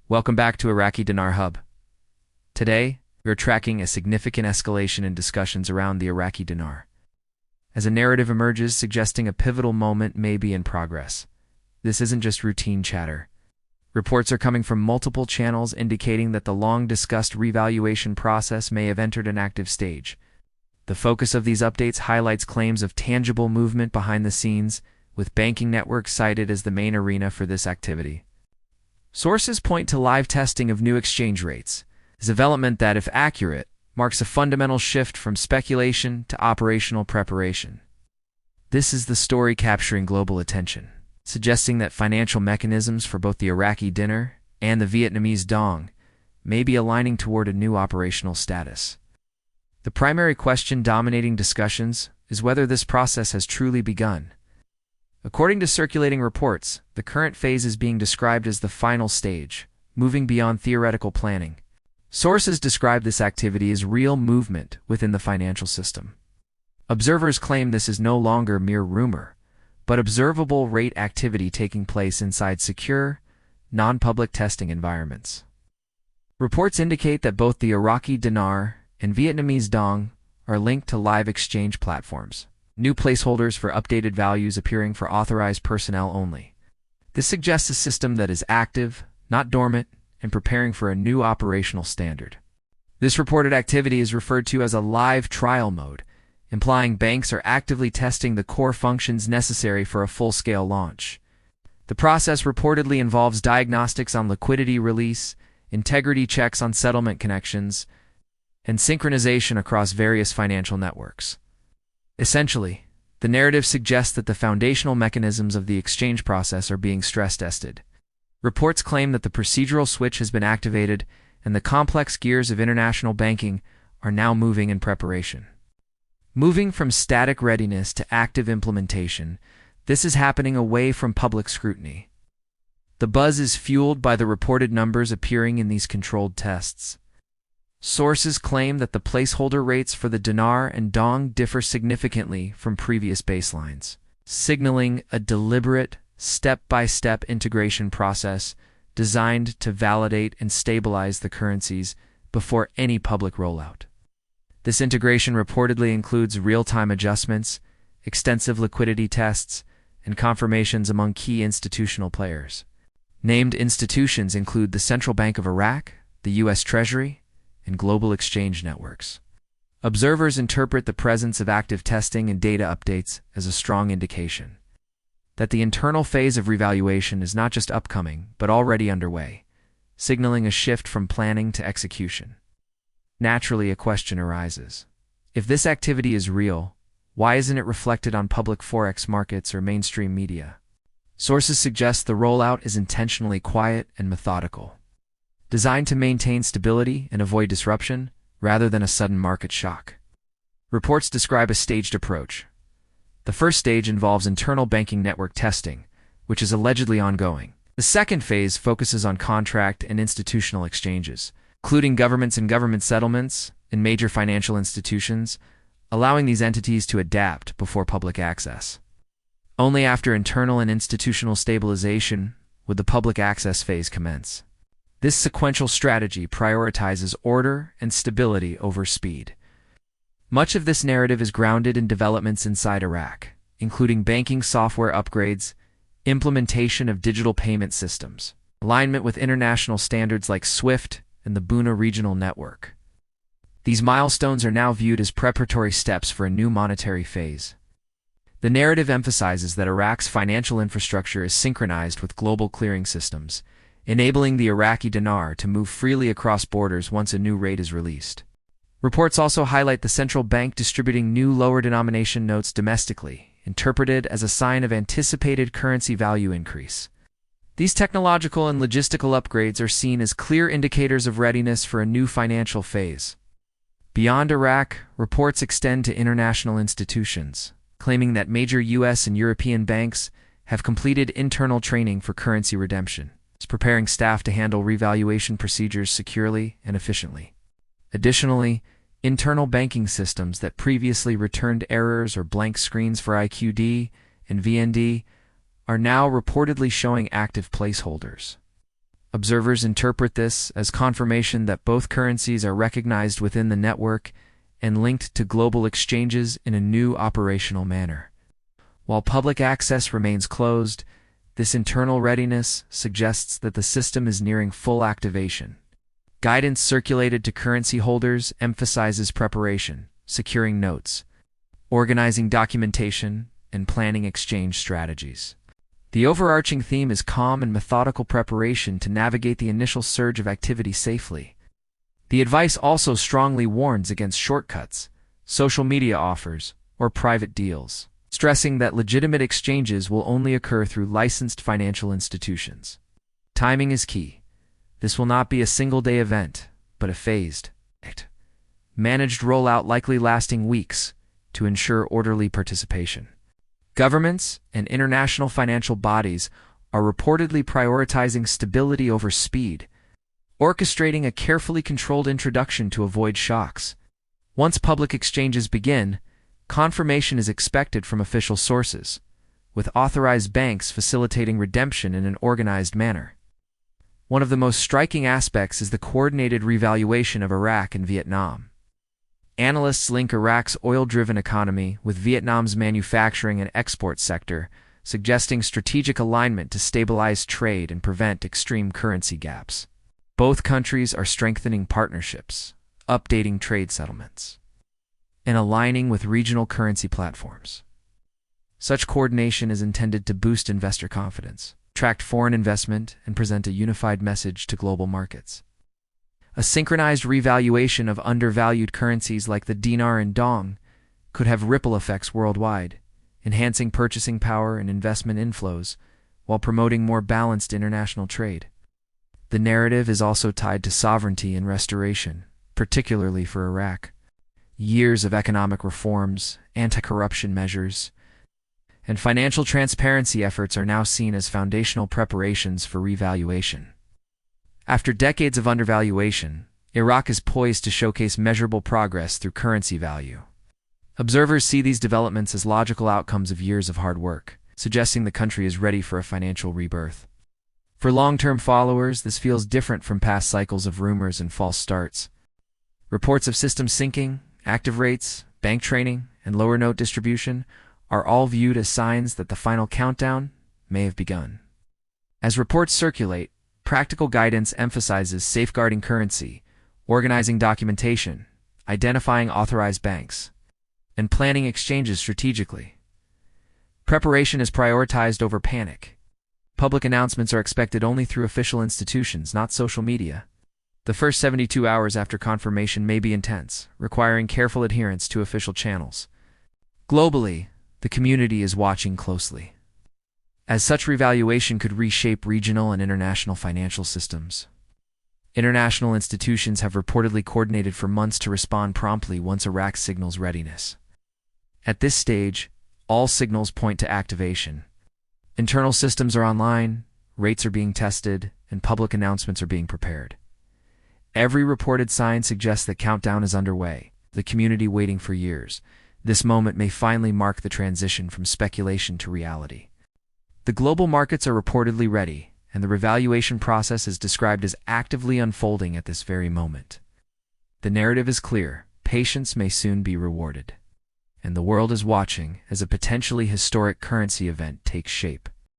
Welcome back to Iraqi Dinar Hub. Today, we are tracking a significant escalation in discussions around the Iraqi dinar, as a narrative emerges suggesting a pivotal moment may be in progress. This isn't just routine chatter. Reports are coming from multiple channels indicating that the long-discussed revaluation process may have entered an active stage. The focus of these updates highlights claims of tangible movement behind the scenes, with banking networks cited as the main arena for this activity. Sources point to live testing of new exchange rates, a development that, if accurate, marks a fundamental shift from speculation to operational preparation. This is the story capturing global attention, suggesting that financial mechanisms for both the Iraqi dinar and the Vietnamese Dong may be aligning toward a new operational status. The primary question dominating discussions is whether this process has truly begun. According to circulating reports, the current phase is being described as the final stage, moving beyond theoretical planning. Sources describe this activity as real movement within the financial system. Observers claim this is no longer mere rumor, but observable rate activity taking place inside secure, non-public testing environments. Reports indicate that both the Iraqi dinar and Vietnamese Dong are linked to live exchange platforms, new placeholders for updated values appearing for authorized personnel only. This suggests a system that is active, not dormant, and preparing for a new operational standard. This reported activity is referred to as a live trial mode, implying banks are actively testing the core functions necessary for a full-scale launch. The process reportedly involves diagnostics on liquidity release, integrity checks on settlement connections, and synchronization across various financial networks. Essentially, the narrative suggests that the foundational mechanisms of the exchange process are being stress-tested. Reports claim that the procedural switch has been activated and the complex gears of international banking are now moving in preparation. Moving from static readiness to active implementation, this is happening away from public scrutiny. The buzz is fueled by the reported numbers appearing in these controlled tests. Sources claim that the placeholder rates for the dinar and dong differ significantly from previous baselines, signaling a deliberate, step-by-step integration process designed to validate and stabilize the currencies before any public rollout. This integration reportedly includes real-time adjustments, extensive liquidity tests, and confirmations among key institutional players. Named institutions include the Central Bank of Iraq, the U.S. Treasury, and global exchange networks. Observers interpret the presence of active testing and data updates as a strong indication that the internal phase of revaluation is not just upcoming, but already underway, signaling a shift from planning to execution. Naturally, a question arises. If this activity is real, why isn't it reflected on public Forex markets or mainstream media? Sources suggest the rollout is intentionally quiet and methodical, designed to maintain stability and avoid disruption rather than a sudden market shock. Reports describe a staged approach. The first stage involves internal banking network testing, which is allegedly ongoing. The second phase focuses on contract and institutional exchanges, including governments and government settlements and major financial institutions, allowing these entities to adapt before public access. Only after internal and institutional stabilization would the public access phase commence. This sequential strategy prioritizes order and stability over speed. Much of this narrative is grounded in developments inside Iraq, including banking software upgrades, implementation of digital payment systems, alignment with international standards like SWIFT and the Buna Regional Network. These milestones are now viewed as preparatory steps for a new monetary phase. The narrative emphasizes that Iraq's financial infrastructure is synchronized with global clearing systems, enabling the Iraqi dinar to move freely across borders once a new rate is released. Reports also highlight the central bank distributing new lower denomination notes domestically, interpreted as a sign of anticipated currency value increase. These technological and logistical upgrades are seen as clear indicators of readiness for a new financial phase. Beyond Iraq, reports extend to international institutions, claiming that major U.S. and European banks have completed internal training for currency redemption, preparing staff to handle revaluation procedures securely and efficiently. Additionally, internal banking systems that previously returned errors or blank screens for IQD and VND are now reportedly showing active placeholders. Observers interpret this as confirmation that both currencies are recognized within the network and linked to global exchanges in a new operational manner. While public access remains closed, this internal readiness suggests that the system is nearing full activation. Guidance circulated to currency holders emphasizes preparation, securing notes, organizing documentation, and planning exchange strategies. The overarching theme is calm and methodical preparation to navigate the initial surge of activity safely. The advice also strongly warns against shortcuts, social media offers, or private deals, stressing that legitimate exchanges will only occur through licensed financial institutions. Timing is key. This will not be a single-day event, but a phased, managed rollout likely lasting weeks to ensure orderly participation. Governments and international financial bodies are reportedly prioritizing stability over speed, orchestrating a carefully controlled introduction to avoid shocks. Once public exchanges begin, confirmation is expected from official sources, with authorized banks facilitating redemption in an organized manner. One of the most striking aspects is the coordinated revaluation of Iraq and Vietnam. Analysts link Iraq's oil-driven economy with Vietnam's manufacturing and export sector, suggesting strategic alignment to stabilize trade and prevent extreme currency gaps. Both countries are strengthening partnerships, updating trade settlements, and aligning with regional currency platforms. Such coordination is intended to boost investor confidence, attract foreign investment, and present a unified message to global markets. A synchronized revaluation of undervalued currencies like the dinar and dong could have ripple effects worldwide, enhancing purchasing power and investment inflows while promoting more balanced international trade. The narrative is also tied to sovereignty and restoration, particularly for Iraq. Years of economic reforms, anti-corruption measures, and financial transparency efforts are now seen as foundational preparations for revaluation. After decades of undervaluation, Iraq is poised to showcase measurable progress through currency value. Observers see these developments as logical outcomes of years of hard work, suggesting the country is ready for a financial rebirth. For long-term followers, this feels different from past cycles of rumors and false starts. Reports of system sinking, active rates, bank training, and lower note distribution are all viewed as signs that the final countdown may have begun. As reports circulate, practical guidance emphasizes safeguarding currency, organizing documentation, identifying authorized banks, and planning exchanges strategically. Preparation is prioritized over panic. Public announcements are expected only through official institutions, not social media. The first 72 hours after confirmation may be intense, requiring careful adherence to official channels. Globally, the community is watching closely, as such revaluation could reshape regional and international financial systems. International institutions have reportedly coordinated for months to respond promptly once Iraq signals readiness. At this stage, all signals point to activation. Internal systems are online, rates are being tested, and public announcements are being prepared. Every reported sign suggests that countdown is underway, the community waiting for years. This moment may finally mark the transition from speculation to reality. The global markets are reportedly ready, and the revaluation process is described as actively unfolding at this very moment. The narrative is clear: patience may soon be rewarded, and the world is watching as a potentially historic currency event takes shape.